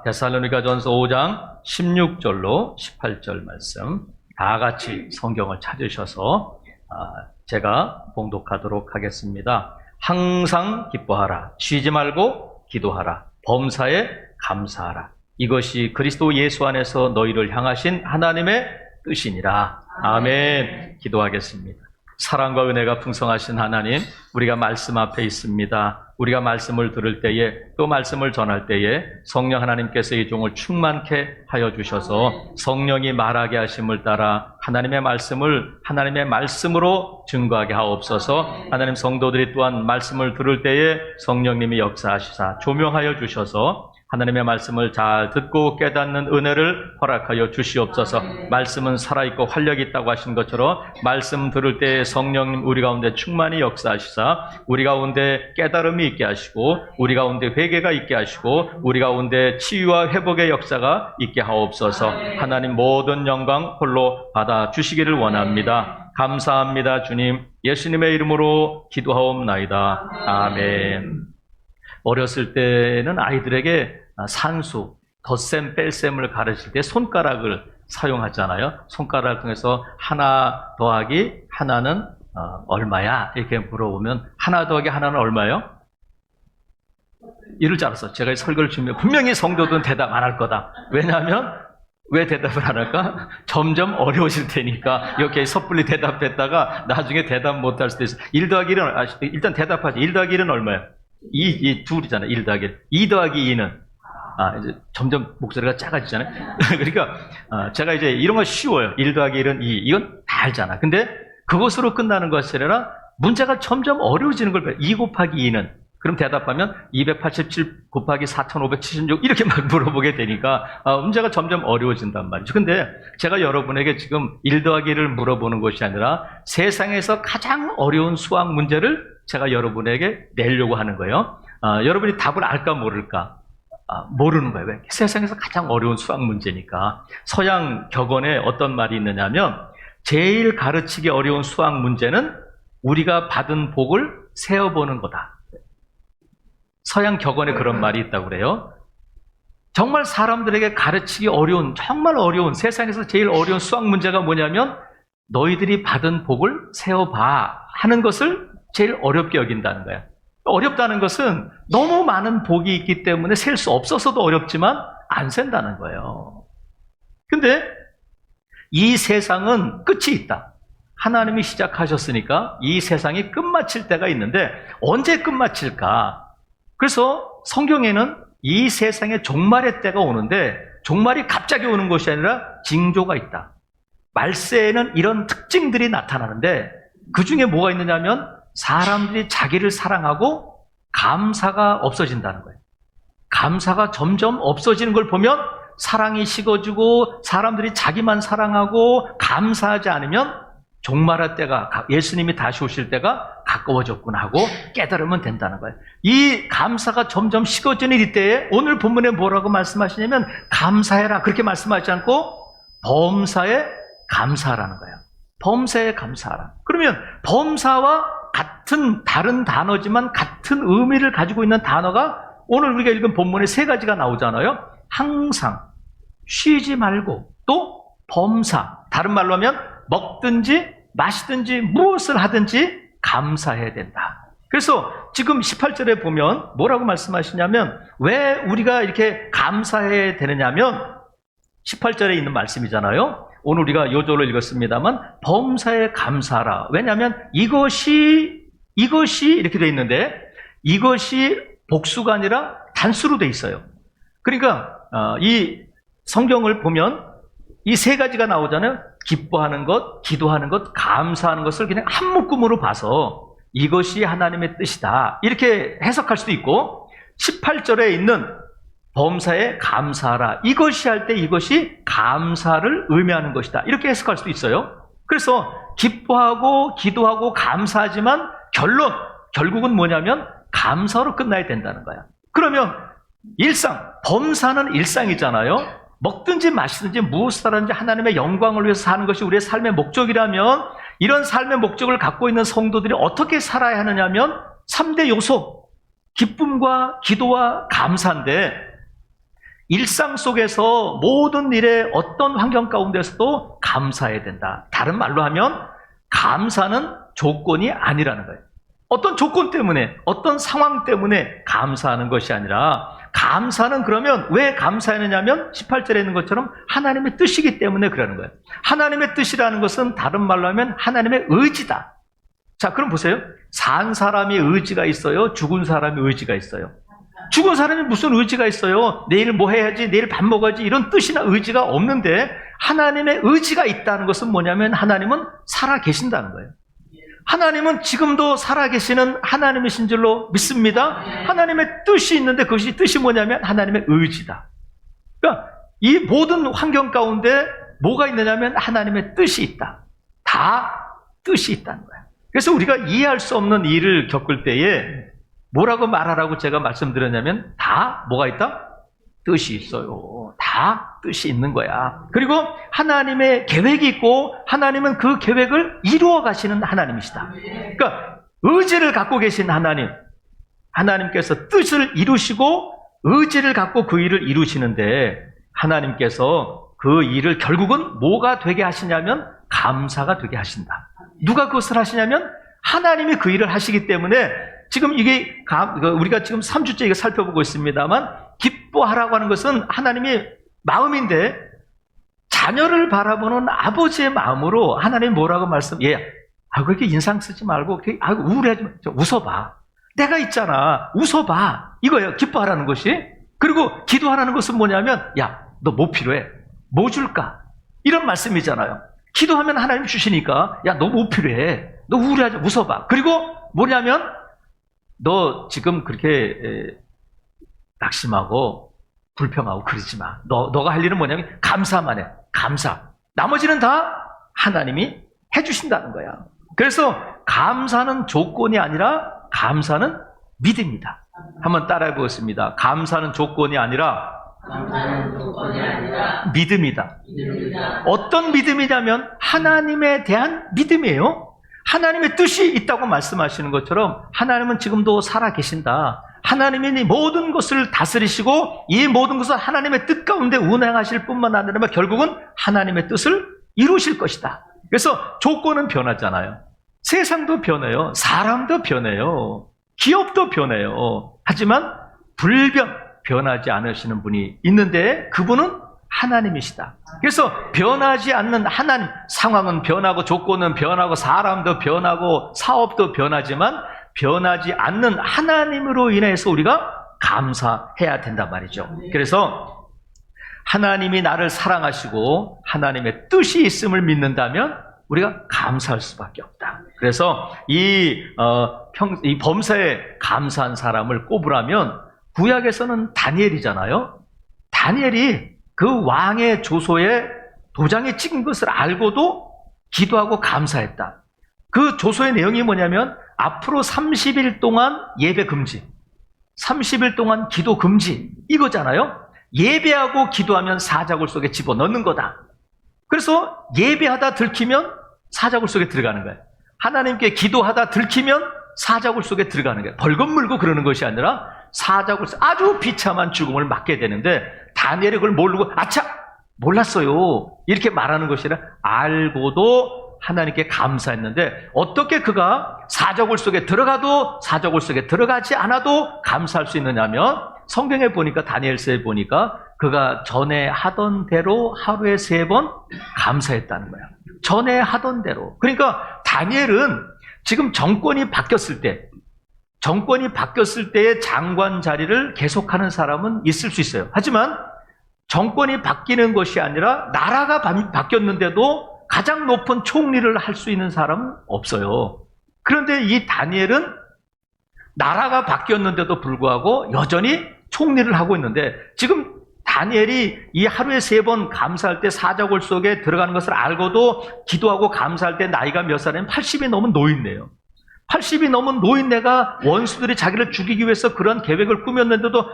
데살로니가전서 5장 16절로 18절 말씀 다 같이 성경을 찾으셔서 제가 봉독하도록 하겠습니다. 항상 기뻐하라. 쉬지 말고 기도하라. 범사에 감사하라. 이것이 그리스도 예수 안에서 너희를 향하신 하나님의 뜻이니라. 아멘. 기도하겠습니다. 사랑과 은혜가 풍성하신 하나님, 우리가 말씀 앞에 있습니다. 우리가 말씀을 들을 때에 또 말씀을 전할 때에 성령 하나님께서 이 종을 충만케 하여 주셔서 성령이 말하게 하심을 따라 하나님의 말씀을 하나님의 말씀으로 증거하게 하옵소서. 하나님 성도들이 또한 말씀을 들을 때에 성령님이 역사하시사 조명하여 주셔서 하나님의 말씀을 잘 듣고 깨닫는 은혜를 허락하여 주시옵소서. 말씀은 살아있고 활력이 있다고 하신 것처럼 말씀 들을 때 성령님 우리 가운데 충만히 역사하시사 우리 가운데 깨달음이 있게 하시고 우리 가운데 회개가 있게 하시고 우리 가운데 치유와 회복의 역사가 있게 하옵소서. 하나님 모든 영광 홀로 받아 주시기를 원합니다. 감사합니다. 주님, 예수님의 이름으로 기도하옵나이다. 아멘. 어렸을 때는 아이들에게 산수, 덧셈, 뺄셈을 가르칠 때 손가락을 사용하잖아요. 손가락을 통해서 하나 더하기 하나는 얼마야? 이렇게 물어보면 하나 더하기 하나는 얼마요? 이럴 줄 알았어. 제가 설교를 주면 분명히 성도들은 대답 안 할 거다. 왜냐하면 왜 대답을 안 할까? 점점 어려우실 테니까 이렇게 섣불리 대답했다가 나중에 대답 못 할 수도 있어. 1 더하기 1은 일단 대답하지. 1 더하기 1은 얼마야? 2 둘이잖아요. 1 더하기 1. 2 더하기 2는 이제 점점 목소리가 작아지잖아요. 그러니까 제가 이제 이런 거 쉬워요. 1 더하기 1은 2. 이건 다 알잖아. 근데 그것으로 끝나는 것이 아니라 문제가 점점 어려워지는 걸 봐요. 2 곱하기 2는 그럼 대답하면 287 곱하기 4576 이렇게 막 물어보게 되니까 문제가 점점 어려워진단 말이죠. 근데 제가 여러분에게 지금 1 더하기 1을 물어보는 것이 아니라 세상에서 가장 어려운 수학 문제를 제가 여러분에게 내려고 하는 거예요. 여러분이 답을 알까 모를까? 모르는 거예요. 왜? 세상에서 가장 어려운 수학 문제니까. 서양 격언에 어떤 말이 있느냐면 제일 가르치기 어려운 수학 문제는 우리가 받은 복을 세어보는 거다. 서양 격언에 그런 말이 있다고 그래요. 정말 사람들에게 가르치기 어려운, 정말 어려운, 세상에서 제일 어려운 수학 문제가 뭐냐면 너희들이 받은 복을 세어봐 하는 것을 제일 어렵게 여긴다는 거야. 어렵다는 것은 너무 많은 복이 있기 때문에 셀 수 없어서도 어렵지만 안 센다는 거예요. 근데 이 세상은 끝이 있다. 하나님이 시작하셨으니까 이 세상이 끝마칠 때가 있는데 언제 끝마칠까? 그래서 성경에는 이 세상의 종말의 때가 오는데 종말이 갑자기 오는 것이 아니라 징조가 있다. 말세에는 이런 특징들이 나타나는데 그 중에 뭐가 있느냐면 사람들이 자기를 사랑하고 감사가 없어진다는 거예요. 감사가 점점 없어지는 걸 보면 사랑이 식어지고 사람들이 자기만 사랑하고 감사하지 않으면 종말할 때가 예수님이 다시 오실 때가 가까워졌구나 하고 깨달으면 된다는 거예요. 이 감사가 점점 식어지는 이때에 오늘 본문에 뭐라고 말씀하시냐면 감사해라 그렇게 말씀하지 않고 범사에 감사하라는 거예요. 범사에 감사하라. 그러면 범사와 같은 다른 단어지만 같은 의미를 가지고 있는 단어가 오늘 우리가 읽은 본문에 3가지가 나오잖아요. 항상, 쉬지 말고, 또 범사. 다른 말로 하면 먹든지 마시든지 무엇을 하든지 감사해야 된다. 그래서 지금 18절에 보면 뭐라고 말씀하시냐면 왜 우리가 이렇게 감사해야 되느냐면 18절에 있는 말씀이잖아요. 오늘 우리가 요절로 읽었습니다만 범사에 감사하라. 왜냐하면 이것이 이렇게 돼 있는데 이것이 복수가 아니라 단수로 돼 있어요. 그러니까 이 성경을 보면 이 3가지가 나오잖아요. 기뻐하는 것, 기도하는 것, 감사하는 것을 그냥 한 묶음으로 봐서 이것이 하나님의 뜻이다. 이렇게 해석할 수도 있고 18절에 있는 범사에 감사하라. 이것이 할 때 이것이 감사를 의미하는 것이다. 이렇게 해석할 수도 있어요. 그래서 기뻐하고 기도하고 감사하지만 결국은 뭐냐면 감사로 끝나야 된다는 거야. 그러면 범사는 일상이잖아요. 먹든지 마시든지 무엇을 하든지 하나님의 영광을 위해서 사는 것이 우리의 삶의 목적이라면 이런 삶의 목적을 갖고 있는 성도들이 어떻게 살아야 하느냐면 3대 요소, 기쁨과 기도와 감사인데 일상 속에서 모든 일에 어떤 환경 가운데서도 감사해야 된다. 다른 말로 하면 감사는 조건이 아니라는 거예요. 어떤 조건 때문에, 어떤 상황 때문에 감사하는 것이 아니라, 감사는 그러면 왜 감사하느냐면 18절에 있는 것처럼 하나님의 뜻이기 때문에 그러는 거예요. 하나님의 뜻이라는 것은 다른 말로 하면 하나님의 의지다. 자, 그럼 보세요. 산 사람이 의지가 있어요? 죽은 사람이 의지가 있어요? 죽은 사람이 무슨 의지가 있어요? 내일 뭐 해야지, 내일 밥 먹어야지, 이런 뜻이나 의지가 없는데, 하나님의 의지가 있다는 것은 뭐냐면 하나님은 살아 계신다는 거예요. 하나님은 지금도 살아계시는 하나님이신 줄로 믿습니다. 하나님의 뜻이 있는데 그것이 뜻이 뭐냐면 하나님의 의지다. 그러니까 이 모든 환경 가운데 뭐가 있느냐면 하나님의 뜻이 있다. 다 뜻이 있다는 거예요. 그래서 우리가 이해할 수 없는 일을 겪을 때에 뭐라고 말하라고 제가 말씀드렸냐면 다 뭐가 있다? 뜻이 있어요. 다 뜻이 있는 거야. 그리고 하나님의 계획이 있고 하나님은 그 계획을 이루어 가시는 하나님이시다. 그러니까 의지를 갖고 계신 하나님, 하나님께서 뜻을 이루시고 의지를 갖고 그 일을 이루시는데 하나님께서 그 일을 결국은 뭐가 되게 하시냐면 감사가 되게 하신다. 누가 그것을 하시냐면 하나님이 그 일을 하시기 때문에 지금 이게 우리가 지금 3주째 이거 살펴보고 있습니다만 기뻐하라고 하는 것은 하나님의 마음인데 자녀를 바라보는 아버지의 마음으로 하나님이 뭐라고 그렇게 인상 쓰지 말고 우울해하지 말고 웃어봐. 내가 있잖아. 웃어봐. 이거예요. 기뻐하라는 것이. 그리고 기도하라는 것은 뭐냐면 야, 너 뭐 필요해? 뭐 줄까? 이런 말씀이잖아요. 기도하면 하나님 주시니까 야, 너 뭐 필요해? 너 우울해하지 웃어봐. 그리고 뭐냐면 너 지금 그렇게 낙심하고 불평하고 그러지 마. 너가 할 일은 뭐냐면 감사만 해. 감사. 나머지는 다 하나님이 해주신다는 거야. 그래서 감사는 조건이 아니라 감사는 믿음이다. 한번 따라해 보겠습니다. 감사는 조건이 아니라 믿음이다. 어떤 믿음이냐면 하나님에 대한 믿음이에요. 하나님의 뜻이 있다고 말씀하시는 것처럼 하나님은 지금도 살아계신다. 하나님이 이 모든 것을 다스리시고 이 모든 것을 하나님의 뜻 가운데 운행하실 뿐만 아니라 결국은 하나님의 뜻을 이루실 것이다. 그래서 조건은 변하잖아요. 세상도 변해요. 사람도 변해요. 기업도 변해요. 하지만 변하지 않으시는 분이 있는데 그분은 하나님이시다. 그래서 변하지 않는 하나님, 상황은 변하고 조건은 변하고 사람도 변하고 사업도 변하지만 변하지 않는 하나님으로 인해서 우리가 감사해야 된단 말이죠. 그래서 하나님이 나를 사랑하시고 하나님의 뜻이 있음을 믿는다면 우리가 감사할 수밖에 없다. 그래서 이 범사에 감사한 사람을 꼽으라면 구약에서는 다니엘이잖아요. 다니엘이 그 왕의 조소에 도장에 찍은 것을 알고도 기도하고 감사했다. 그 조소의 내용이 뭐냐면 앞으로 30일 동안 예배 금지, 30일 동안 기도 금지 이거잖아요. 예배하고 기도하면 사자굴 속에 집어넣는 거다. 그래서 예배하다 들키면 사자굴 속에 들어가는 거예요. 하나님께 기도하다 들키면 사자굴 속에 들어가는 거예요. 벌금 물고 그러는 것이 아니라 사자굴 속 아주 비참한 죽음을 맞게 되는데 다니엘이 그걸 모르고 아차 몰랐어요 이렇게 말하는 것이라 알고도 하나님께 감사했는데 어떻게 그가 사자굴 속에 들어가도 사자굴 속에 들어가지 않아도 감사할 수 있느냐면 성경에 보니까 다니엘서에 보니까 그가 전에 하던 대로 하루에 3번 감사했다는 거야. 전에 하던 대로. 그러니까 다니엘은 지금 정권이 바뀌었을 때의 장관 자리를 계속하는 사람은 있을 수 있어요. 하지만 정권이 바뀌는 것이 아니라 나라가 바뀌었는데도 가장 높은 총리를 할 수 있는 사람은 없어요. 그런데 이 다니엘은 나라가 바뀌었는데도 불구하고 여전히 총리를 하고 있는데 지금 다니엘이 이 하루에 3번 감사할 때 사자굴 속에 들어가는 것을 알고도 기도하고 감사할 때 나이가 몇 살이면 80이 넘은 노인네요. 80이 넘은 노인네가 원수들이 자기를 죽이기 위해서 그런 계획을 꾸몄는데도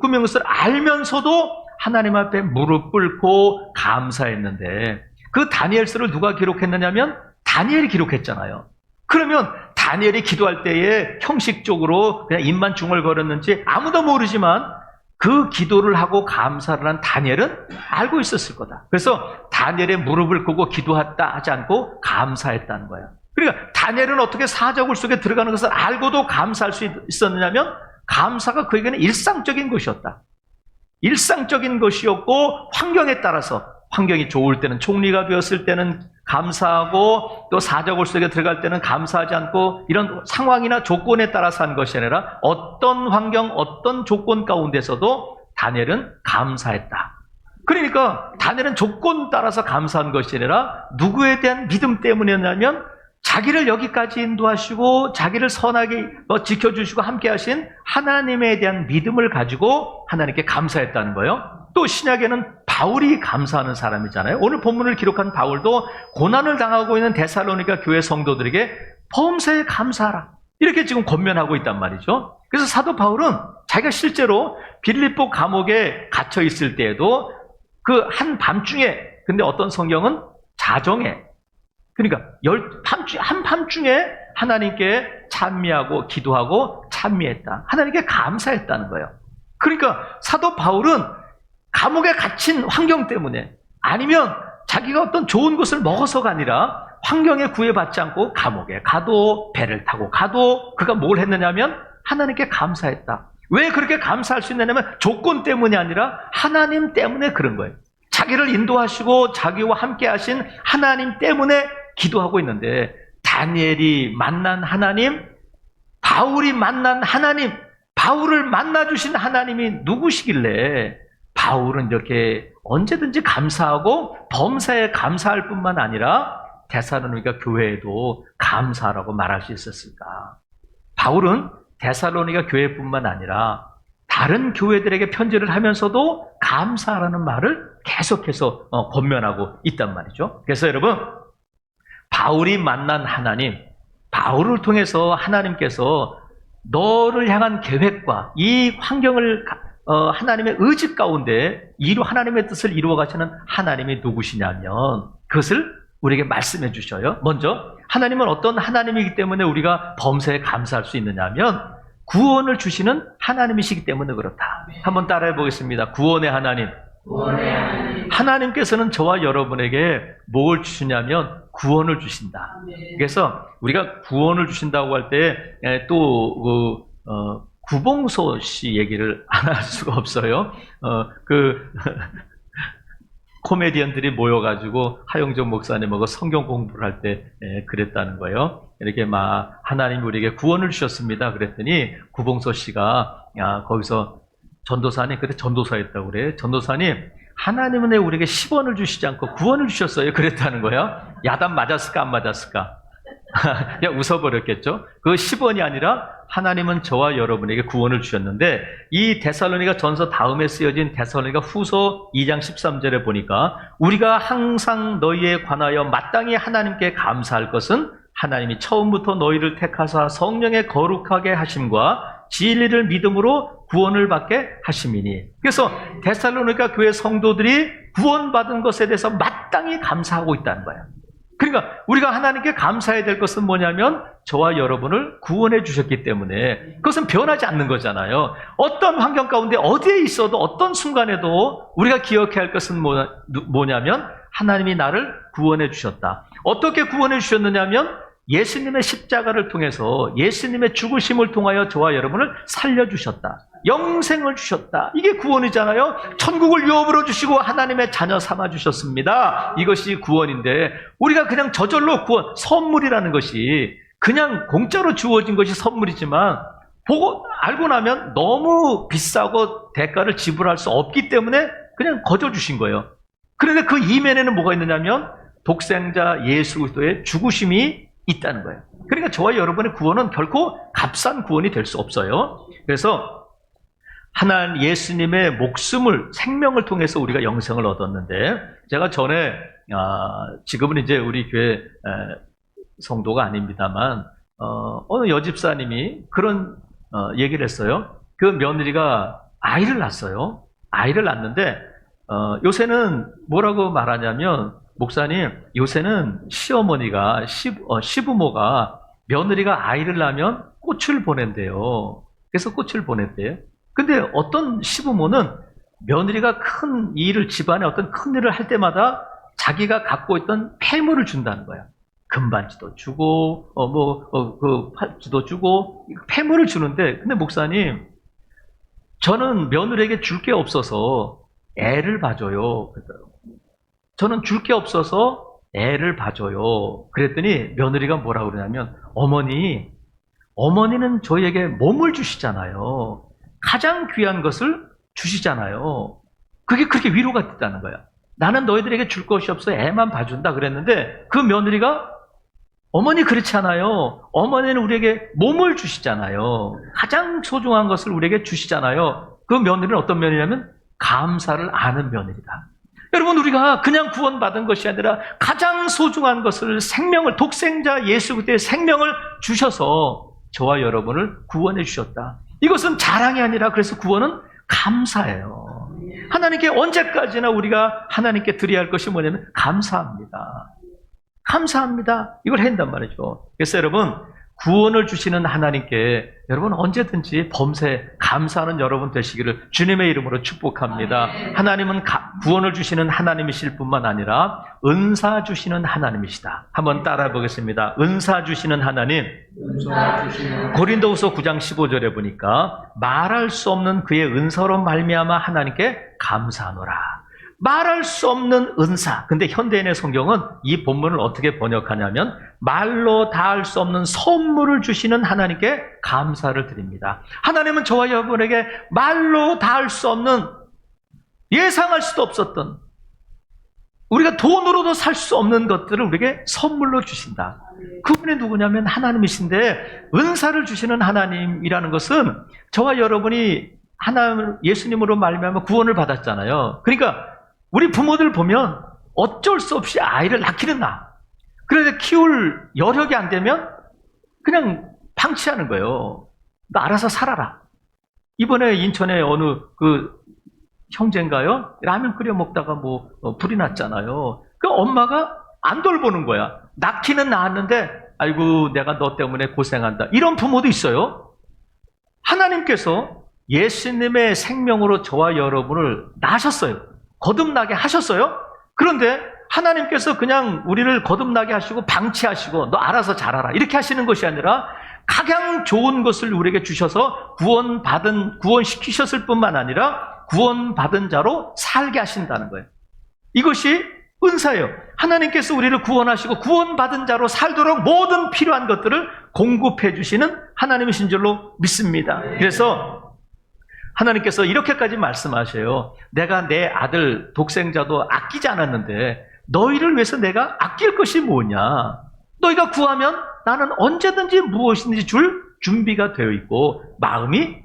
꾸민 것을 알면서도 하나님 앞에 무릎 꿇고 감사했는데 그 다니엘서를 누가 기록했느냐면 다니엘이 기록했잖아요. 그러면 다니엘이 기도할 때에 형식적으로 그냥 입만 중얼거렸는지 아무도 모르지만 그 기도를 하고 감사를 한 다니엘은 알고 있었을 거다. 그래서 다니엘의 무릎을 꿇고 기도했다 하지 않고 감사했다는 거예요. 그러니까 다니엘은 어떻게 사자굴 속에 들어가는 것을 알고도 감사할 수 있었느냐면 감사가 그에게는 일상적인 것이었다. 일상적인 것이었고 환경에 따라서 환경이 좋을 때는 총리가 되었을 때는 감사하고 또 사자굴 속에 들어갈 때는 감사하지 않고 이런 상황이나 조건에 따라서 한 것이 아니라 어떤 환경, 어떤 조건 가운데서도 다니엘은 감사했다. 그러니까 다니엘은 조건 따라서 감사한 것이 아니라 누구에 대한 믿음 때문이었냐면 자기를 여기까지 인도하시고 자기를 선하게 지켜주시고 함께 하신 하나님에 대한 믿음을 가지고 하나님께 감사했다는 거예요. 또 신약에는 바울이 감사하는 사람이잖아요. 오늘 본문을 기록한 바울도 고난을 당하고 있는 데살로니가 교회 성도들에게 범사에 감사하라 이렇게 지금 권면하고 있단 말이죠. 그래서 사도 바울은 자기가 실제로 빌립보 감옥에 갇혀 있을 때에도 그 한밤중에, 근데 어떤 성경은 자정에, 그러니까 한밤중에 하나님께 찬미하고 기도하고 찬미했다. 하나님께 감사했다는 거예요. 그러니까 사도 바울은 감옥에 갇힌 환경 때문에 아니면 자기가 어떤 좋은 것을 먹어서가 아니라 환경에 구애받지 않고 감옥에 가도 배를 타고 가도 그가 뭘 했느냐면 하나님께 감사했다. 왜 그렇게 감사할 수 있느냐면 조건 때문이 아니라 하나님 때문에 그런 거예요. 자기를 인도하시고 자기와 함께 하신 하나님 때문에 기도하고 있는데 다니엘이 만난 하나님, 바울이 만난 하나님, 바울을 만나주신 하나님이 누구시길래 바울은 이렇게 언제든지 감사하고 범사에 감사할 뿐만 아니라 데살로니가 교회에도 감사하라고 말할 수 있었을까? 바울은 데살로니가 교회뿐만 아니라 다른 교회들에게 편지를 하면서도 감사하라는 말을 계속해서 권면하고 있단 말이죠. 그래서 여러분, 바울이 만난 하나님, 바울을 통해서 하나님께서 너를 향한 계획과 이 환경을 하나님의 의지 가운데 하나님의 뜻을 이루어 가시는 하나님이 누구시냐면 그것을 우리에게 말씀해 주셔요. 먼저 하나님은 어떤 하나님이기 때문에 우리가 범사에 감사할 수 있느냐면 구원을 주시는 하나님이시기 때문에 그렇다. 한번 따라해 보겠습니다. 구원의 하나님. 하나님께서는 저와 여러분에게 뭘 주시냐면 구원을 주신다. 그래서 우리가 구원을 주신다고 할 때 또 구봉소 씨 얘기를 안 할 수가 없어요. 코미디언들이 모여가지고 하영정 목사님하고 성경 공부를 할 때 그랬다는 거예요. 이렇게 막 하나님이 우리에게 구원을 주셨습니다. 그랬더니 구봉소 씨가 거기서 전도사님, 그때 전도사였다고 그래. 전도사님, 하나님은 왜 우리에게 10원을 주시지 않고 구원을 주셨어요? 그랬다는 거예요. 야단 맞았을까 안 맞았을까? 그냥 웃어버렸겠죠. 그 10원이 아니라 하나님은 저와 여러분에게 구원을 주셨는데 이 데살로니가 전서 다음에 쓰여진 데살로니가 후서 2장 13절에 보니까 우리가 항상 너희에 관하여 마땅히 하나님께 감사할 것은 하나님이 처음부터 너희를 택하사 성령에 거룩하게 하심과 진리를 믿음으로 구원을 받게 하심이니. 그래서 데살로니가 교회 성도들이 구원받은 것에 대해서 마땅히 감사하고 있다는 거예요. 그러니까 우리가 하나님께 감사해야 될 것은 뭐냐면 저와 여러분을 구원해 주셨기 때문에 그것은 변하지 않는 거잖아요. 어떤 환경 가운데 어디에 있어도 어떤 순간에도 우리가 기억해야 할 것은 뭐냐면 하나님이 나를 구원해 주셨다. 어떻게 구원해 주셨느냐면 예수님의 십자가를 통해서 예수님의 죽으심을 통하여 저와 여러분을 살려주셨다. 영생을 주셨다. 이게 구원이잖아요. 천국을 유업으로 주시고 하나님의 자녀 삼아주셨습니다. 이것이 구원인데 우리가 그냥 저절로 구원, 선물이라는 것이 그냥 공짜로 주어진 것이 선물이지만 보고 알고 나면 너무 비싸고 대가를 지불할 수 없기 때문에 그냥 거저 주신 거예요. 그런데 그 이면에는 뭐가 있느냐면 독생자 예수 그리스도의 죽으심이 있다는 거예요. 그러니까 저와 여러분의 구원은 결코 값싼 구원이 될 수 없어요. 그래서 하나님 예수님의 목숨을 생명을 통해서 우리가 영생을 얻었는데 제가 전에 지금은 이제 우리 교회 성도가 아닙니다만 어느 여집사님이 그런 얘기를 했어요. 그 며느리가 아이를 낳았어요. 아이를 낳았는데 요새는 뭐라고 말하냐면 목사님, 요새는 시어머니가 시부모가 며느리가 아이를 낳으면 꽃을 보낸대요. 그래서 꽃을 보냈대요. 근데 어떤 시부모는 며느리가 큰 일을, 집안에 어떤 큰 일을 할 때마다 자기가 갖고 있던 폐물을 준다는 거야. 금반지도 주고, 팔찌도 주고, 폐물을 주는데, 근데 목사님, 저는 며느리에게 줄 게 없어서 애를 봐줘요. 저는 줄 게 없어서 애를 봐줘요. 그랬더니 며느리가 뭐라고 그러냐면, 어머니는 저희에게 몸을 주시잖아요. 가장 귀한 것을 주시잖아요. 그게 그렇게 위로가 됐다는 거야. 나는 너희들에게 줄 것이 없어 애만 봐준다 그랬는데 그 며느리가 어머니 그렇지 않아요. 어머니는 우리에게 몸을 주시잖아요. 가장 소중한 것을 우리에게 주시잖아요. 그 며느리는 어떤 며느리냐면 감사를 아는 며느리다. 여러분, 우리가 그냥 구원받은 것이 아니라 가장 소중한 것을, 생명을, 독생자 예수 그리스도의 생명을 주셔서 저와 여러분을 구원해 주셨다. 이것은 자랑이 아니라 그래서 구원은 감사예요. 하나님께 언제까지나 우리가 하나님께 드려야 할 것이 뭐냐면 감사합니다. 감사합니다. 이걸 해야 한단 말이죠. 그래서 여러분, 구원을 주시는 하나님께 여러분 언제든지 범세 감사하는 여러분 되시기를 주님의 이름으로 축복합니다. 하나님은 구원을 주시는 하나님이실 뿐만 아니라 은사 주시는 하나님이시다. 한번 따라 보겠습니다. 은사 주시는 하나님. 고린도후서 9장 15절에 보니까 말할 수 없는 그의 은사로 말미암아 하나님께 감사하노라. 말할 수 없는 은사. 근데 현대인의 성경은 이 본문을 어떻게 번역하냐면 말로 다할 수 없는 선물을 주시는 하나님께 감사를 드립니다. 하나님은 저와 여러분에게 말로 다할 수 없는, 예상할 수도 없었던, 우리가 돈으로도 살 수 없는 것들을 우리에게 선물로 주신다. 그분이 누구냐면 하나님이신데, 은사를 주시는 하나님이라는 것은 저와 여러분이 하나님, 예수님으로 말미암아 구원을 받았잖아요. 그러니까 우리 부모들 보면 어쩔 수 없이 아이를 낳기는 낳아. 그런데 키울 여력이 안 되면 그냥 방치하는 거예요. 너 알아서 살아라. 이번에 인천에 어느 형제인가요? 라면 끓여 먹다가 불이 났잖아요. 그 엄마가 안 돌보는 거야. 낳기는 낳았는데 아이고 내가 너 때문에 고생한다. 이런 부모도 있어요. 하나님께서 예수님의 생명으로 저와 여러분을 낳으셨어요. 거듭나게 하셨어요. 그런데 하나님께서 그냥 우리를 거듭나게 하시고 방치하시고 너 알아서 잘하라 이렇게 하시는 것이 아니라 가장 좋은 것을 우리에게 주셔서 구원시키셨을 뿐만 아니라 구원받은 자로 살게 하신다는 거예요. 이것이 은사예요. 하나님께서 우리를 구원하시고 구원받은 자로 살도록 모든 필요한 것들을 공급해 주시는 하나님이신 줄로 믿습니다. 그래서 하나님께서 이렇게까지 말씀하셔요. 내가 내 아들 독생자도 아끼지 않았는데 너희를 위해서 내가 아낄 것이 뭐냐. 너희가 구하면 나는 언제든지 무엇이든지 줄 준비가 되어 있고 마음이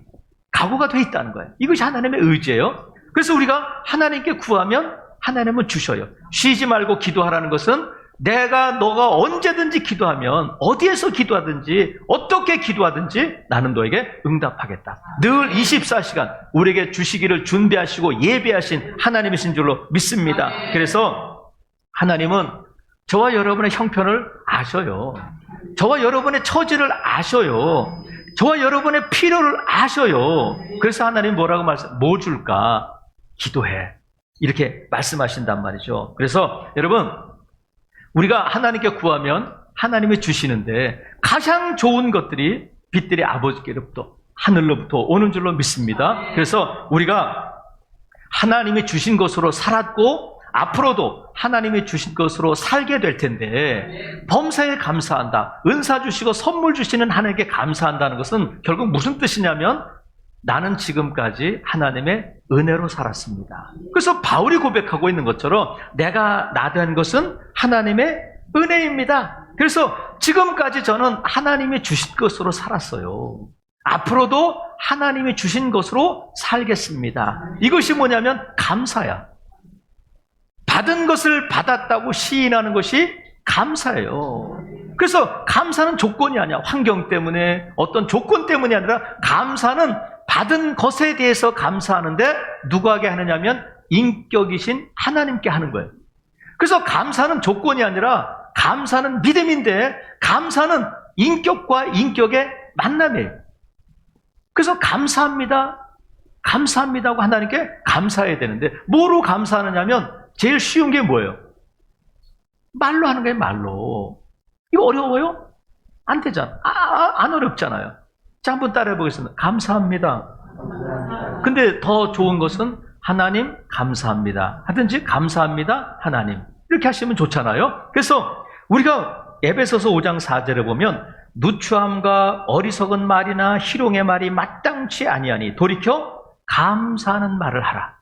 각오가 되어 있다는 거예요. 이것이 하나님의 의지예요. 그래서 우리가 하나님께 구하면 하나님은 주셔요. 쉬지 말고 기도하라는 것은 너가 언제든지 기도하면 어디에서 기도하든지 어떻게 기도하든지 나는 너에게 응답하겠다. 늘 24시간 우리에게 주시기를 준비하시고 예배하신 하나님이신 줄로 믿습니다. 그래서 하나님은 저와 여러분의 형편을 아셔요. 저와 여러분의 처지를 아셔요. 저와 여러분의 필요를 아셔요. 그래서 하나님 뭐라고 뭐 줄까? 기도해. 이렇게 말씀하신단 말이죠. 그래서 여러분, 우리가 하나님께 구하면 하나님이 주시는데 가장 좋은 것들이 빛들의 아버지께로부터 하늘로부터 오는 줄로 믿습니다. 그래서 우리가 하나님이 주신 것으로 살았고 앞으로도 하나님이 주신 것으로 살게 될 텐데 범사에 감사한다. 은사 주시고 선물 주시는 하나님께 감사한다는 것은 결국 무슨 뜻이냐면 나는 지금까지 하나님의 은혜로 살았습니다. 그래서 바울이 고백하고 있는 것처럼 내가 나된 것은 하나님의 은혜입니다. 그래서 지금까지 저는 하나님이 주신 것으로 살았어요. 앞으로도 하나님이 주신 것으로 살겠습니다. 이것이 뭐냐면 감사야. 받은 것을 받았다고 시인하는 것이 감사예요. 그래서 감사는 조건이 아니야. 환경 때문에 어떤 조건 때문이 아니라 감사는 받은 것에 대해서 감사하는데 누구에게 하느냐면 인격이신 하나님께 하는 거예요. 그래서 감사는 조건이 아니라 감사는 믿음인데 감사는 인격과 인격의 만남이에요. 그래서 감사합니다. 감사합니다고 하나님께 감사해야 되는데 뭐로 감사하느냐면 제일 쉬운 게 뭐예요? 말로 하는 거예요. 말로. 이거 어려워요? 안 되잖아. 안 어렵잖아요. 자, 한번 따라해 보겠습니다. 감사합니다. 근데 더 좋은 것은 하나님 감사합니다 하든지 감사합니다 하나님 이렇게 하시면 좋잖아요. 그래서 우리가 에베소서 5장 4절에 보면 누추함과 어리석은 말이나 희롱의 말이 마땅치 아니하니 돌이켜 감사하는 말을 하라.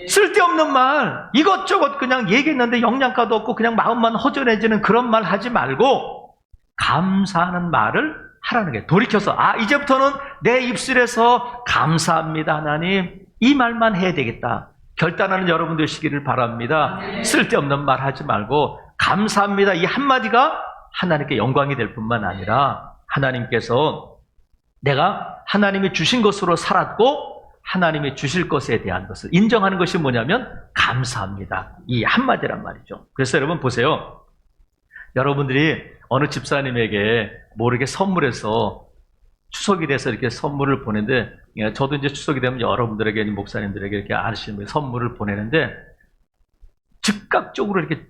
쓸데없는 말, 이것저것 그냥 얘기했는데 영양가도 없고 그냥 마음만 허전해지는 그런 말 하지 말고 감사하는 말을 하라는 게, 돌이켜서 이제부터는 내 입술에서 감사합니다 하나님 이 말만 해야 되겠다. 결단하는 여러분 되시기를 바랍니다. 쓸데없는 말 하지 말고 감사합니다 이 한마디가 하나님께 영광이 될 뿐만 아니라 하나님께서 내가 하나님이 주신 것으로 살았고 하나님이 주실 것에 대한 것을 인정하는 것이 뭐냐면 감사합니다 이 한마디란 말이죠. 그래서 여러분 보세요. 여러분들이 어느 집사님에게 모르게 선물해서 추석이 돼서 이렇게 선물을 보내는데, 저도 이제 추석이 되면 여러분들에게, 목사님들에게 이렇게 아시는 선물을 보내는데 즉각적으로 이렇게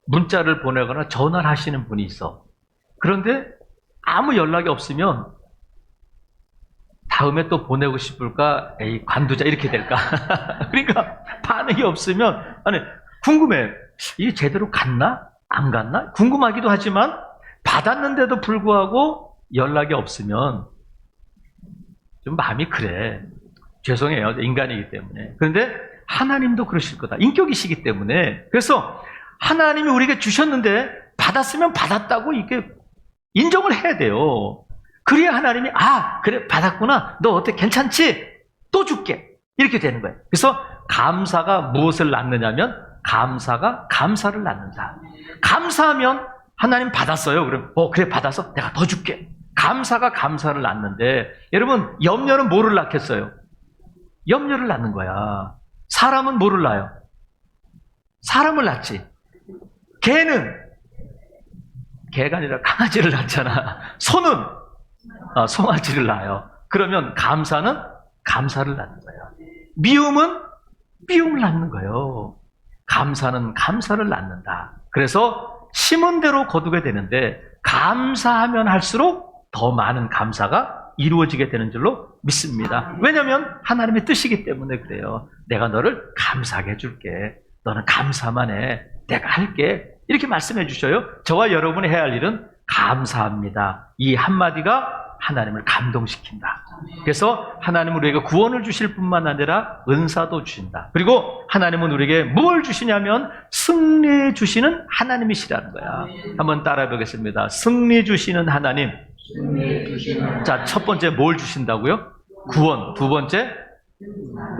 문자를 보내거나 전화를 하시는 분이 있어. 그런데 아무 연락이 없으면 다음에 또 보내고 싶을까? 에이, 관두자 이렇게 될까? 그러니까 반응이 없으면 궁금해. 이게 제대로 갔나? 안 갔나? 궁금하기도 하지만 받았는데도 불구하고 연락이 없으면 좀 마음이 그래. 죄송해요. 인간이기 때문에. 그런데 하나님도 그러실 거다. 인격이시기 때문에. 그래서 하나님이 우리에게 주셨는데 받았으면 받았다고 이렇게 인정을 해야 돼요. 그래야 하나님이 그래 받았구나. 너 어때? 괜찮지? 또 줄게. 이렇게 되는 거예요. 그래서 감사가 무엇을 낳느냐면 감사가 감사를 낳는다. 감사하면 하나님 받았어요. 그럼 그래 받아서 내가 더 줄게. 감사가 감사를 낳는데 여러분 염려는 뭐를 낳겠어요? 염려를 낳는 거야. 사람은 뭐를 낳아요? 사람을 낳지. 개가 아니라 강아지를 낳잖아. 소는 송아지를 낳아요. 그러면 감사는 감사를 낳는 거예요. 미움은 미움을 낳는 거예요. 감사는 감사를 낳는다. 그래서 심은 대로 거두게 되는데 감사하면 할수록 더 많은 감사가 이루어지게 되는 줄로 믿습니다. 왜냐하면 하나님의 뜻이기 때문에 그래요. 내가 너를 감사하게 해줄게. 너는 감사만 해. 내가 할게. 이렇게 말씀해 주셔요. 저와 여러분이 해야 할 일은 감사합니다. 이 한마디가 하나님을 감동시킨다. 그래서 하나님은 우리에게 구원을 주실 뿐만 아니라 은사도 주신다. 그리고 하나님은 우리에게 뭘 주시냐면 승리 주시는 하나님이시라는 거야. 한번 따라해 보겠습니다. 승리 주시는 하나님. 자, 첫 번째 뭘 주신다고요? 구원. 두 번째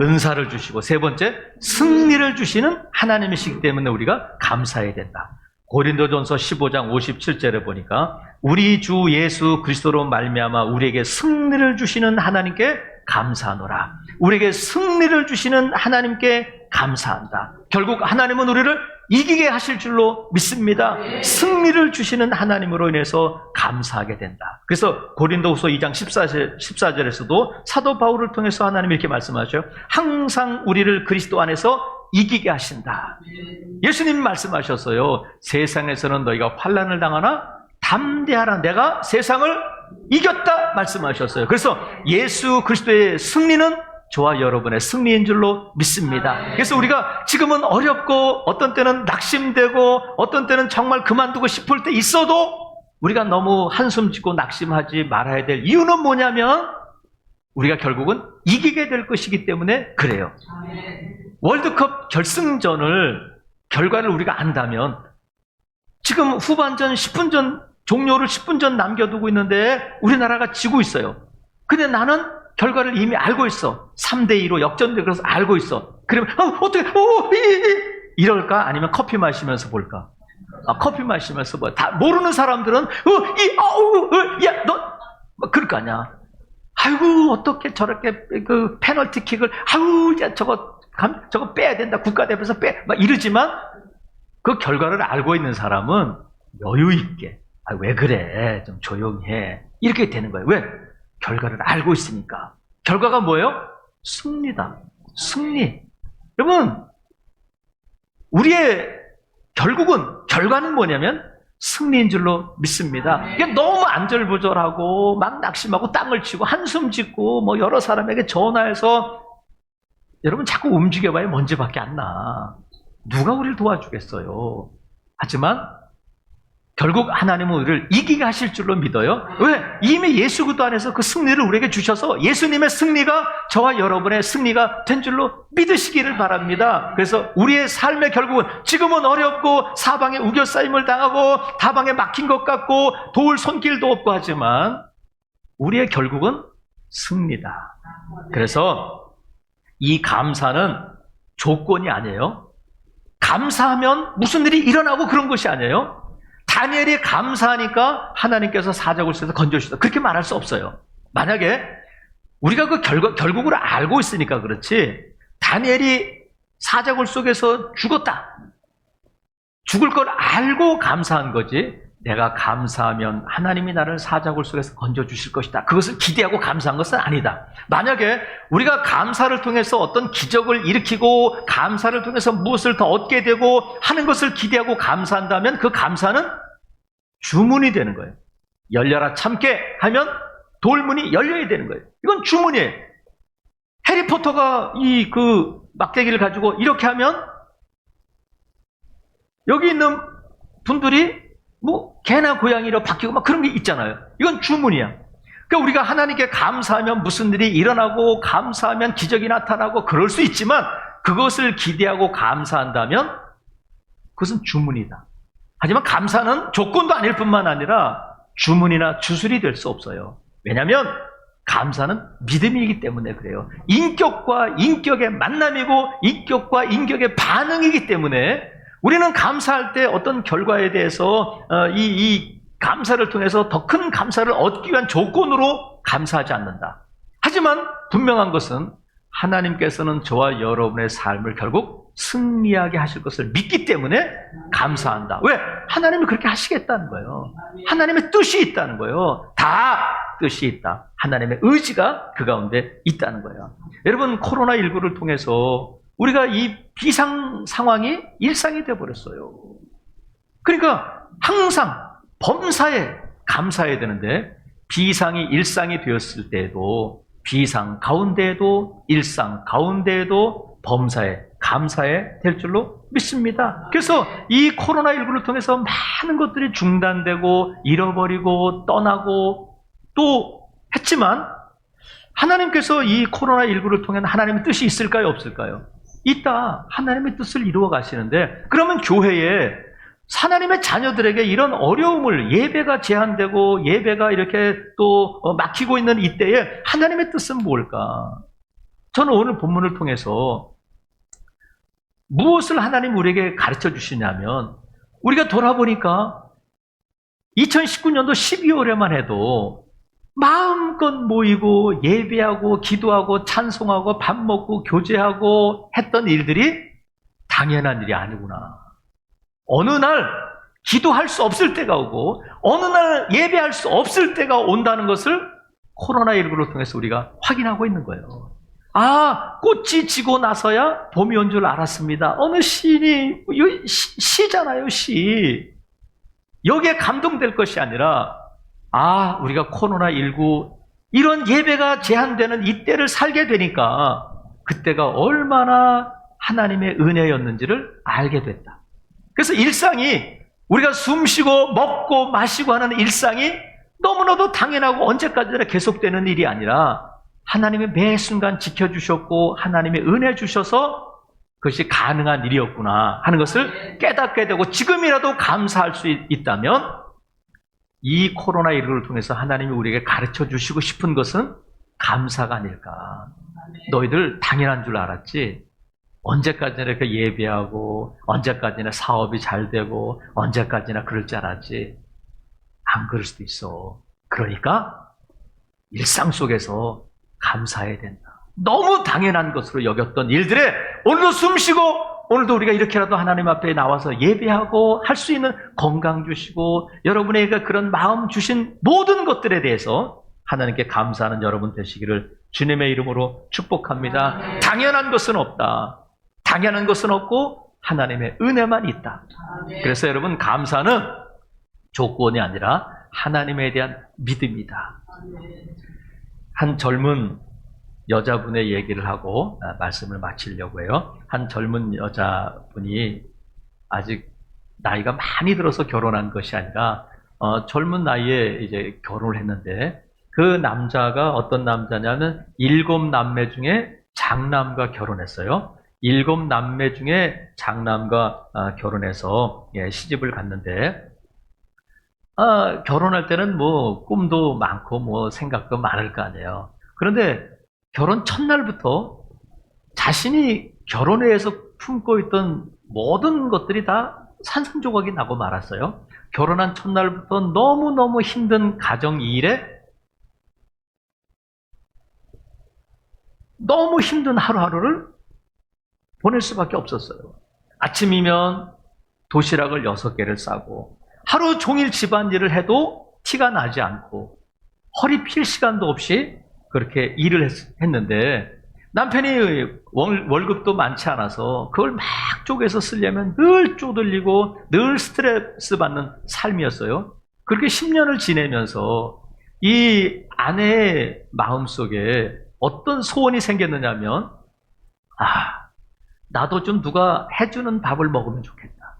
은사를 주시고, 세 번째 승리를 주시는 하나님이시기 때문에 우리가 감사해야 된다. 고린도전서 15장 57절에 보니까 우리 주 예수 그리스도로 말미암아 우리에게 승리를 주시는 하나님께 감사하노라. 우리에게 승리를 주시는 하나님께 감사한다. 결국 하나님은 우리를 이기게 하실 줄로 믿습니다. 승리를 주시는 하나님으로 인해서 감사하게 된다. 그래서 고린도후서 2장 14절에서도 사도 바울을 통해서 하나님이 이렇게 말씀하셔요. 항상 우리를 그리스도 안에서 이기게 하신다. 예수님이 말씀하셨어요. 세상에서는 너희가 환난을 당하나 담대하라. 내가 세상을 이겼다 말씀하셨어요. 그래서 예수 그리스도의 승리는 저와 여러분의 승리인 줄로 믿습니다. 그래서 우리가 지금은 어렵고 어떤 때는 낙심되고 어떤 때는 정말 그만두고 싶을 때 있어도 우리가 너무 한숨 짓고 낙심하지 말아야 될 이유는 뭐냐면 우리가 결국은 이기게 될 것이기 때문에 그래요. 월드컵 결승전을 결과를 우리가 안다면 지금 후반전 10분 전 종료를 10분 전 남겨두고 있는데 우리나라가 지고 있어요. 근데 나는 결과를 이미 알고 있어. 3대2로 역전돼. 그래서 알고 있어. 그러면 어떻게 이럴까? 아니면 커피 마시면서 볼까? 커피 마시면서 봐. 다 모르는 사람들은 야 너 그럴 거 아니야. 아이고 어떻게 저렇게 그 페널티킥을 야 저거 빼야 된다. 국가대표에서 막 이러지만 그 결과를 알고 있는 사람은 여유 있게 왜 그래? 좀 조용히 해. 이렇게 되는 거예요. 왜? 결과를 알고 있으니까. 결과가 뭐예요? 승리다. 승리. 여러분, 우리의 결과는 뭐냐면 승리인 줄로 믿습니다. 이게 너무 안절부절하고 막 낙심하고 땅을 치고 한숨 짓고 뭐 여러 사람에게 전화해서 여러분 자꾸 움직여봐야 먼지밖에 안 나. 누가 우리를 도와주겠어요? 하지만 결국 하나님은 우리를 이기게 하실 줄로 믿어요. 왜? 이미 예수 그리스도 안에서 그 승리를 우리에게 주셔서 예수님의 승리가 저와 여러분의 승리가 된 줄로 믿으시기를 바랍니다. 그래서 우리의 삶의 결국은 지금은 어렵고 사방에 우겨싸임을 당하고 다방에 막힌 것 같고 도울 손길도 없고 하지만 우리의 결국은 승리다. 그래서 이 감사는 조건이 아니에요. 감사하면 무슨 일이 일어나고 그런 것이 아니에요. 다니엘이 감사하니까 하나님께서 사자굴에서 건져주셨다. 그렇게 말할 수 없어요. 만약에 우리가 그 결국을 알고 있으니까 그렇지, 다니엘이 사자굴 속에서 죽었다. 죽을 걸 알고 감사한 거지, 내가 감사하면 하나님이 나를 사자굴 속에서 건져주실 것이다. 그것을 기대하고 감사한 것은 아니다. 만약에 우리가 감사를 통해서 어떤 기적을 일으키고 감사를 통해서 무엇을 더 얻게 되고 하는 것을 기대하고 감사한다면 그 감사는 주문이 되는 거예요. 열려라 참깨 하면 돌문이 열려야 되는 거예요. 이건 주문이에요. 해리포터가 그 막대기를 가지고 이렇게 하면 여기 있는 분들이 뭐 개나 고양이로 바뀌고 막 그런 게 있잖아요. 이건 주문이야. 그러니까 우리가 하나님께 감사하면 무슨 일이 일어나고 감사하면 기적이 나타나고 그럴 수 있지만 그것을 기대하고 감사한다면 그것은 주문이다. 하지만 감사는 조건도 아닐 뿐만 아니라 주문이나 주술이 될 수 없어요. 왜냐하면 감사는 믿음이기 때문에 그래요. 인격과 인격의 만남이고 인격과 인격의 반응이기 때문에 우리는 감사할 때 어떤 결과에 대해서 이 감사를 통해서 더 큰 감사를 얻기 위한 조건으로 감사하지 않는다. 하지만 분명한 것은 하나님께서는 저와 여러분의 삶을 결국 승리하게 하실 것을 믿기 때문에 감사한다. 왜? 하나님이 그렇게 하시겠다는 거예요. 하나님의 뜻이 있다는 거예요. 다 뜻이 있다. 하나님의 의지가 그 가운데 있다는 거예요. 여러분, 코로나19를 통해서 우리가 이 비상 상황이 일상이 되어버렸어요. 그러니까 항상 범사에 감사해야 되는데 비상이 일상이 되었을 때에도 비상 가운데에도 일상 가운데에도 범사에 감사해 될 줄로 믿습니다. 그래서 이 코로나19를 통해서 많은 것들이 중단되고 잃어버리고 떠나고 또 했지만 하나님께서 이 코로나19를 통해 하나님의 뜻이 있을까요? 없을까요? 있다. 하나님의 뜻을 이루어 가시는데 그러면 교회에 하나님의 자녀들에게 이런 어려움을 예배가 제한되고 예배가 이렇게 또 막히고 있는 이때에 하나님의 뜻은 뭘까? 저는 오늘 본문을 통해서 무엇을 하나님 우리에게 가르쳐 주시냐면 우리가 돌아보니까 2019년도 12월에만 해도 마음껏 모이고 예배하고 기도하고 찬송하고 밥 먹고 교제하고 했던 일들이 당연한 일이 아니구나. 어느 날 기도할 수 없을 때가 오고 어느 날 예배할 수 없을 때가 온다는 것을 코로나19를 통해서 우리가 확인하고 있는 거예요. 아, 꽃이 지고 나서야 봄이 온 줄 알았습니다. 어느 시인이 시잖아요, 시. 여기에 감동될 것이 아니라 아, 우리가 코로나19 이런 예배가 제한되는 이때를 살게 되니까 그때가 얼마나 하나님의 은혜였는지를 알게 됐다. 그래서 일상이 우리가 숨쉬고 먹고 마시고 하는 일상이 너무나도 당연하고 언제까지나 계속되는 일이 아니라 하나님이 매 순간 지켜주셨고 하나님의 은혜 주셔서 그것이 가능한 일이었구나 하는 것을 깨닫게 되고 지금이라도 감사할 수 있다면 이 코로나19를 통해서 하나님이 우리에게 가르쳐 주시고 싶은 것은 감사가 아닐까. 너희들 당연한 줄 알았지. 언제까지나 이렇게 예배하고 언제까지나 사업이 잘 되고 언제까지나 그럴 줄 알았지. 안 그럴 수도 있어. 그러니까 일상 속에서 감사해야 된다. 너무 당연한 것으로 여겼던 일들에 오늘도 숨쉬고 오늘도 우리가 이렇게라도 하나님 앞에 나와서 예배하고 할 수 있는 건강 주시고 여러분에게 그런 마음 주신 모든 것들에 대해서 하나님께 감사하는 여러분 되시기를 주님의 이름으로 축복합니다. 당연한 것은 없다. 당연한 것은 없고 하나님의 은혜만 있다. 그래서 여러분, 감사는 조건이 아니라 하나님에 대한 믿음이다. 한 젊은 여자분의 얘기를 하고 말씀을 마치려고 해요. 한 젊은 여자분이 아직 나이가 많이 들어서 결혼한 것이 아니라 젊은 나이에 이제 결혼을 했는데, 그 남자가 어떤 남자냐면 7남매 중에 장남과 결혼했어요. 7남매 중에 장남과 결혼해서 시집을 갔는데, 결혼할 때는 뭐 꿈도 많고 뭐 생각도 많을 거 아니에요. 그런데 결혼 첫날부터 자신이 결혼에 의해서 품고 있던 모든 것들이 다 산산조각이 나고 말았어요. 결혼한 첫날부터 너무너무 힘든 가정 일에 너무 힘든 하루하루를 보낼 수밖에 없었어요. 아침이면 도시락을 6개를 싸고 하루 종일 집안일을 해도 티가 나지 않고 허리 필 시간도 없이 그렇게 일을 했는데, 남편이 월급도 많지 않아서 그걸 막 쪼개서 쓰려면 늘 쪼들리고 늘 스트레스 받는 삶이었어요. 그렇게 10년을 지내면서 이 아내의 마음속에 어떤 소원이 생겼느냐면, 나도 좀 누가 해주는 밥을 먹으면 좋겠다.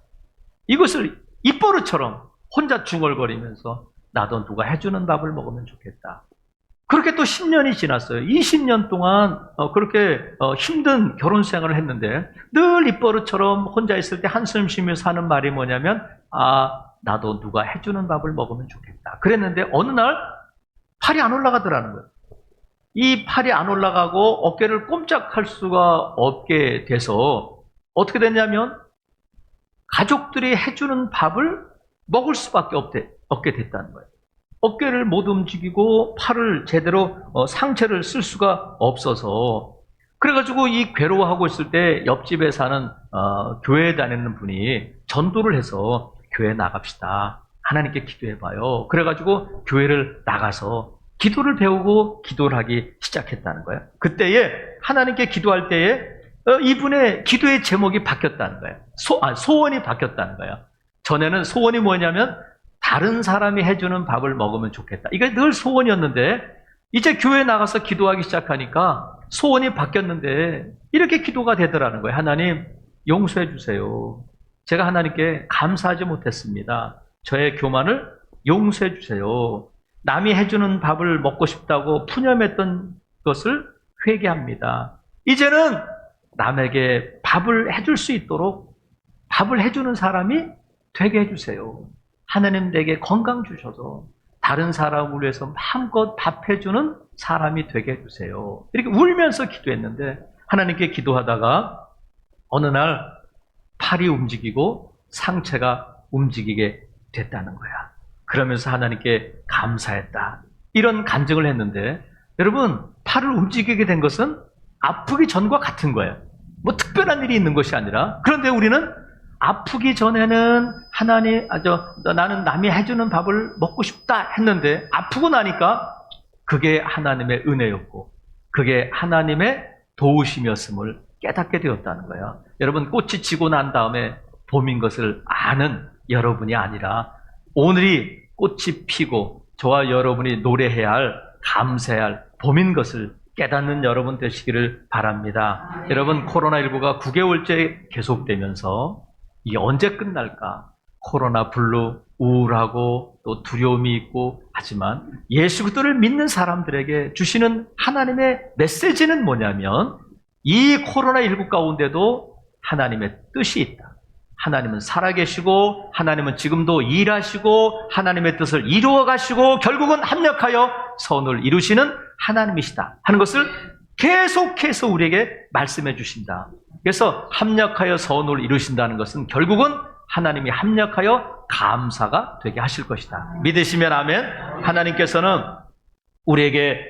이것을 입버릇처럼 혼자 중얼거리면서 나도 누가 해주는 밥을 먹으면 좋겠다. 그렇게 또 10년이 지났어요. 20년 동안 그렇게 힘든 결혼 생활을 했는데, 늘 입버릇처럼 혼자 있을 때 한숨 쉬면서 하는 말이 뭐냐면, 나도 누가 해주는 밥을 먹으면 좋겠다. 그랬는데 어느 날 팔이 안 올라가더라는 거예요. 이 팔이 안 올라가고 어깨를 꼼짝할 수가 없게 돼서 어떻게 됐냐면, 가족들이 해주는 밥을 먹을 수밖에 없게 됐다는 거예요. 어깨를 못 움직이고 팔을 제대로 상체를 쓸 수가 없어서, 그래가지고 이 괴로워하고 있을 때 옆집에 사는 교회에 다니는 분이 전도를 해서 교회 나갑시다. 하나님께 기도해봐요. 그래가지고 교회를 나가서 기도를 배우고 기도를 하기 시작했다는 거예요. 그때에 하나님께 기도할 때에 이분의 기도의 제목이 바뀌었다는 거예요. 소원이 바뀌었다는 거예요. 전에는 소원이 뭐냐면 다른 사람이 해주는 밥을 먹으면 좋겠다. 이게 늘 소원이었는데, 이제 교회에 나가서 기도하기 시작하니까 소원이 바뀌었는데 이렇게 기도가 되더라는 거예요. 하나님, 용서해 주세요. 제가 하나님께 감사하지 못했습니다. 저의 교만을 용서해 주세요. 남이 해주는 밥을 먹고 싶다고 푸념했던 것을 회개합니다. 이제는 남에게 밥을 해줄 수 있도록 밥을 해주는 사람이 되게 해주세요. 하나님 내게 건강 주셔서 다른 사람을 위해서 마음껏 밥해주는 사람이 되게 해주세요. 이렇게 울면서 기도했는데, 하나님께 기도하다가 어느 날 팔이 움직이고 상체가 움직이게 됐다는 거야. 그러면서 하나님께 감사했다. 이런 간증을 했는데, 여러분, 팔을 움직이게 된 것은 아프기 전과 같은 거예요. 뭐 특별한 일이 있는 것이 아니라. 그런데 우리는 아프기 전에는 나는 남이 해주는 밥을 먹고 싶다 했는데, 아프고 나니까 그게 하나님의 은혜였고 그게 하나님의 도우심이었음을 깨닫게 되었다는 거예요. 여러분, 꽃이 지고 난 다음에 봄인 것을 아는 여러분이 아니라, 오늘이 꽃이 피고 저와 여러분이 노래해야 할, 감사해야 할 봄인 것을 깨닫는 여러분 되시기를 바랍니다. 여러분, 코로나19가 9개월째 계속되면서 이게 언제 끝날까? 코로나 블루, 우울하고 또 두려움이 있고 하지만, 예수 그리스도를 믿는 사람들에게 주시는 하나님의 메시지는 뭐냐면, 이 코로나19 가운데도 하나님의 뜻이 있다. 하나님은 살아계시고 하나님은 지금도 일하시고 하나님의 뜻을 이루어 가시고 결국은 합력하여 선을 이루시는 하나님이시다 하는 것을 계속해서 우리에게 말씀해 주신다. 그래서 합력하여 선을 이루신다는 것은 결국은 하나님이 합력하여 감사가 되게 하실 것이다. 믿으시면 아멘. 하나님께서는 우리에게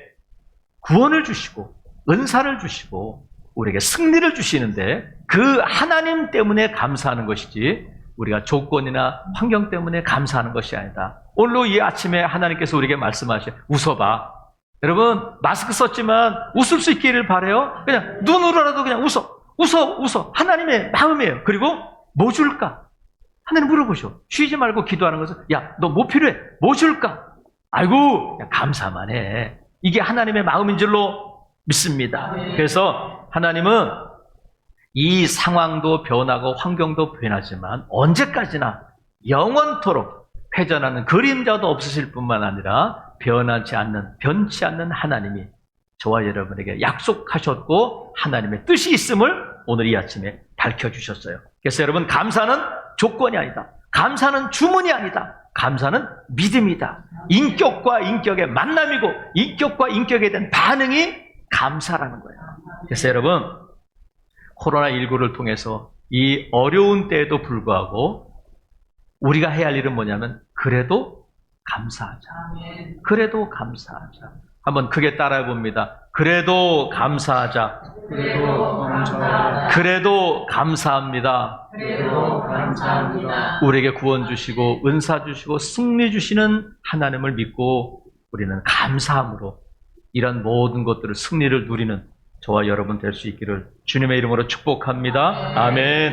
구원을 주시고 은사를 주시고 우리에게 승리를 주시는데, 그 하나님 때문에 감사하는 것이지 우리가 조건이나 환경 때문에 감사하는 것이 아니다. 오늘로 이 아침에 하나님께서 우리에게 말씀하셔. 웃어봐. 여러분, 마스크 썼지만 웃을 수 있기를 바라요. 그냥 눈으로라도 그냥 웃어. 하나님의 마음이에요. 그리고 뭐 줄까? 하나님 물어보셔. 쉬지 말고 기도하는 것은, 야, 너 뭐 필요해? 뭐 줄까? 아이고, 그냥 감사만 해. 이게 하나님의 마음인 줄로 믿습니다. 그래서 하나님은 이 상황도 변하고 환경도 변하지만 언제까지나 영원토록 회전하는 그림자도 없으실 뿐만 아니라 변치 않는 하나님이 저와 여러분에게 약속하셨고 하나님의 뜻이 있음을 오늘 이 아침에 밝혀주셨어요. 그래서 여러분, 감사는 조건이 아니다. 감사는 주문이 아니다. 감사는 믿음이다. 인격과 인격의 만남이고 인격과 인격에 대한 반응이 감사라는 거예요. 그래서 여러분, 코로나19를 통해서 이 어려운 때에도 불구하고 우리가 해야 할 일은 뭐냐면 그래도 감사하자. 그래도 감사하자. 한번 크게 따라해 봅니다. 그래도 감사하자. 그래도 감사합니다. 우리에게 구원 주시고 은사 주시고 승리 주시는 하나님을 믿고 우리는 감사함으로 이런 모든 것들을 승리를 누리는 저와 여러분 될 수 있기를 주님의 이름으로 축복합니다. 아멘.